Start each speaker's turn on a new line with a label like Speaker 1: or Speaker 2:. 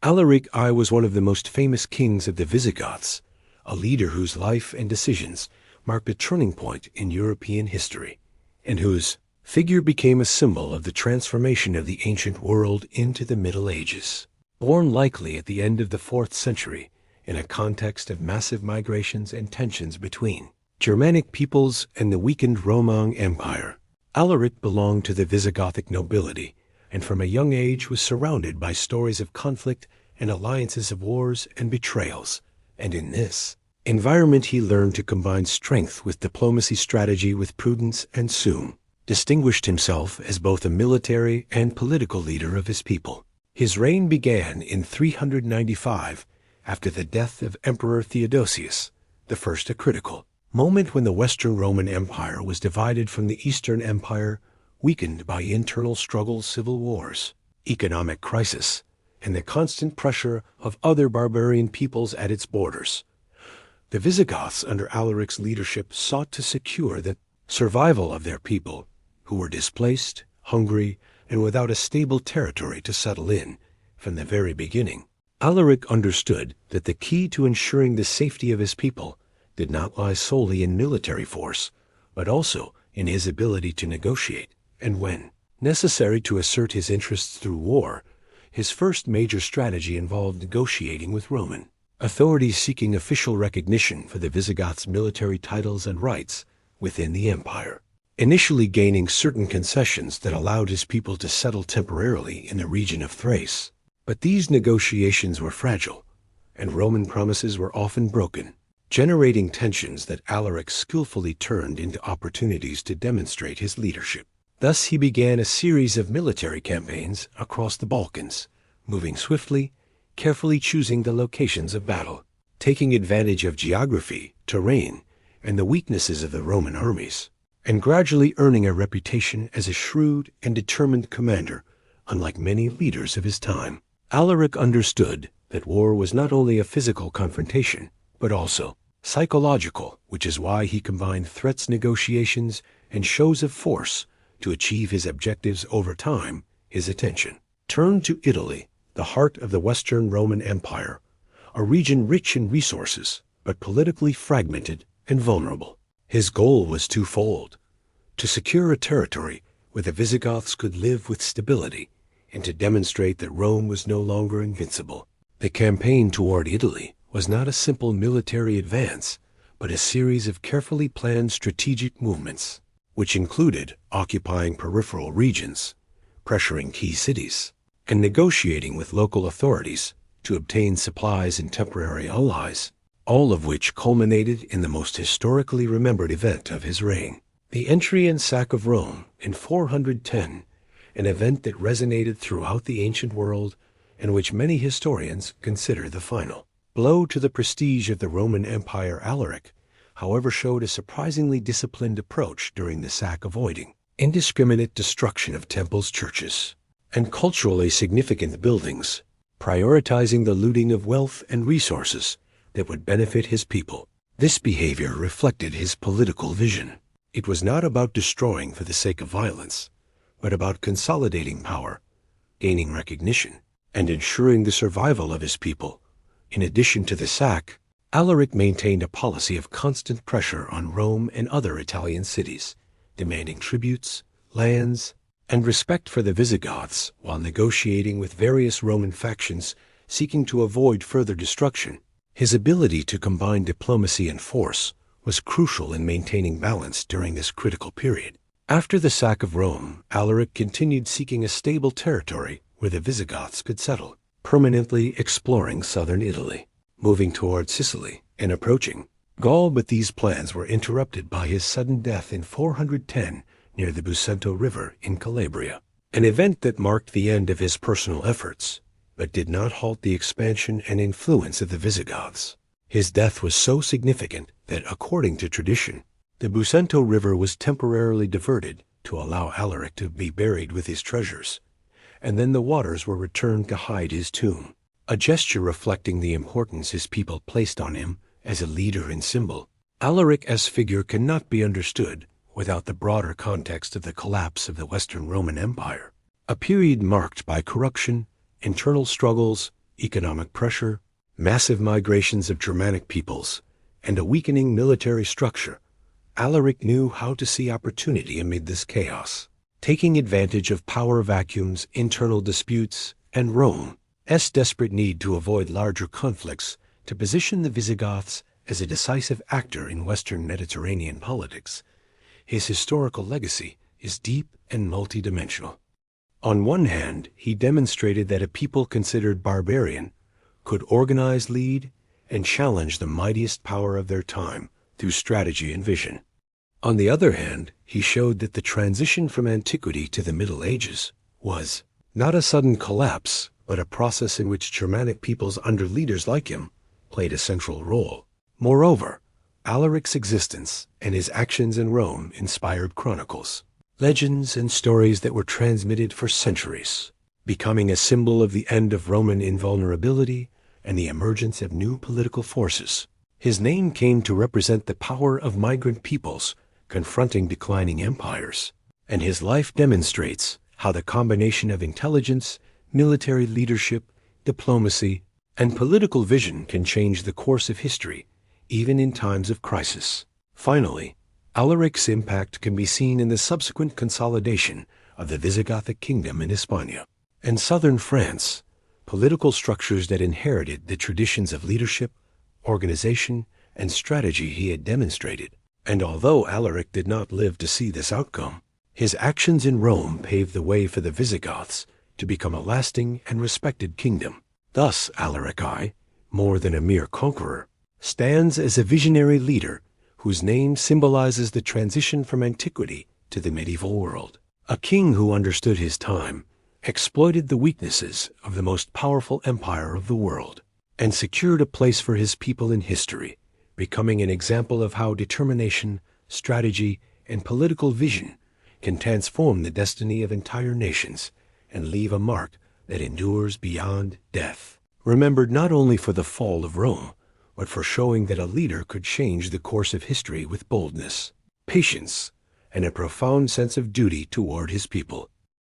Speaker 1: Alaric I was one of the most famous kings of the Visigoths, a leader whose life and decisions marked a turning point in European history, and whose figure became a symbol of the transformation of the ancient world into the Middle Ages. Born likely at the end of the 4th century, in a context of massive migrations and tensions between Germanic peoples and the weakened Roman Empire, Alaric belonged to the Visigothic nobility, and from a young age was surrounded by stories of conflict and alliances of wars and betrayals. And in this environment he learned to combine strength with diplomacy, strategy with prudence, and soon distinguished himself as both a military and political leader of his people. His reign began in 395 after the death of Emperor Theodosius, the first a critical moment when the Western Roman Empire was divided from the Eastern Empire, weakened by internal struggles, civil wars, economic crisis, and the constant pressure of other barbarian peoples at its borders. The Visigoths under Alaric's leadership sought to secure the survival of their people, who were displaced, hungry, and without a stable territory to settle in from the very beginning. Alaric understood that the key to ensuring the safety of his people did not lie solely in military force, but also in his ability to negotiate, and when necessary to assert his interests through war. His first major strategy involved negotiating with Roman authorities seeking official recognition for the Visigoths' military titles and rights within the empire, initially gaining certain concessions that allowed his people to settle temporarily in the region of Thrace. But these negotiations were fragile, and Roman promises were often broken, generating tensions that Alaric skillfully turned into opportunities to demonstrate his leadership. Thus he began a series of military campaigns across the Balkans, moving swiftly, carefully choosing the locations of battle, taking advantage of geography, terrain, and the weaknesses of the Roman armies, and gradually earning a reputation as a shrewd and determined commander, unlike many leaders of his time. Alaric understood that war was not only a physical confrontation, but also psychological, which is why he combined threats, negotiations, and shows of force to achieve his objectives. Over time. His attention turned to Italy, the heart of the Western Roman Empire, a region rich in resources, but politically fragmented and vulnerable. His goal was twofold: to secure a territory where the Visigoths could live with stability, and to demonstrate that Rome was no longer invincible. The campaign toward Italy was not a simple military advance, but a series of carefully planned strategic movements, which included occupying peripheral regions, pressuring key cities, and negotiating with local authorities to obtain supplies and temporary allies, all of which culminated in the most historically remembered event of his reign, the entry and sack of Rome in 410, an event that resonated throughout the ancient world and which many historians consider the final blow to the prestige of the Roman Empire. Alaric, however, showed a surprisingly disciplined approach during the sack, avoiding indiscriminate destruction of temples, churches, and culturally significant buildings, prioritizing the looting of wealth and resources that would benefit his people. This behavior reflected his political vision. It was not about destroying for the sake of violence, but about consolidating power, gaining recognition, and ensuring the survival of his people. In addition to the sack, Alaric maintained a policy of constant pressure on Rome and other Italian cities, demanding tributes, lands, and respect for the Visigoths, while negotiating with various Roman factions seeking to avoid further destruction. His ability to combine diplomacy and force was crucial in maintaining balance during this critical period. After the sack of Rome, Alaric continued seeking a stable territory where the Visigoths could settle, permanently exploring southern Italy, moving toward Sicily, and approaching Gaul. But these plans were interrupted by his sudden death in 410 near the Busento River in Calabria, an event that marked the end of his personal efforts, but did not halt the expansion and influence of the Visigoths. His death was so significant that, according to tradition, the Busento River was temporarily diverted to allow Alaric to be buried with his treasures, and then the waters were returned to hide his tomb, a gesture reflecting the importance his people placed on him as a leader and symbol. Alaric's figure cannot be understood without the broader context of the collapse of the Western Roman Empire, a period marked by corruption, internal struggles, economic pressure, massive migrations of Germanic peoples, and a weakening military structure, Alaric knew how to see opportunity amid this chaos. Taking advantage of power vacuums, internal disputes, and Rome's desperate need to avoid larger conflicts to position the Visigoths as a decisive actor in Western Mediterranean politics, his historical legacy is deep and multidimensional. On one hand, he demonstrated that a people considered barbarian could organize, lead, and challenge the mightiest power of their time through strategy and vision. On the other hand, he showed that the transition from antiquity to the Middle Ages was not a sudden collapse, but a process in which Germanic peoples under leaders like him played a central role. Moreover, Alaric's existence and his actions in Rome inspired chronicles, legends, and stories that were transmitted for centuries, becoming a symbol of the end of Roman invulnerability and the emergence of new political forces. His name came to represent the power of migrant peoples confronting declining empires, and his life demonstrates how the combination of intelligence, military leadership, diplomacy, and political vision can change the course of history, even in times of crisis. Finally, Alaric's impact can be seen in the subsequent consolidation of the Visigothic kingdom in Hispania and southern France, political structures that inherited the traditions of leadership, organization, and strategy he had demonstrated. And although Alaric did not live to see this outcome, his actions in Rome paved the way for the Visigoths to become a lasting and respected kingdom. Thus, Alaric I, more than a mere conqueror, stands as a visionary leader whose name symbolizes the transition from antiquity to the medieval world. A king who understood his time, exploited the weaknesses of the most powerful empire of the world, and secured a place for his people in history, becoming an example of how determination, strategy, and political vision can transform the destiny of entire nations and leave a mark that endures beyond death. Remembered not only for the fall of Rome, but for showing that a leader could change the course of history with boldness, patience, and a profound sense of duty toward his people.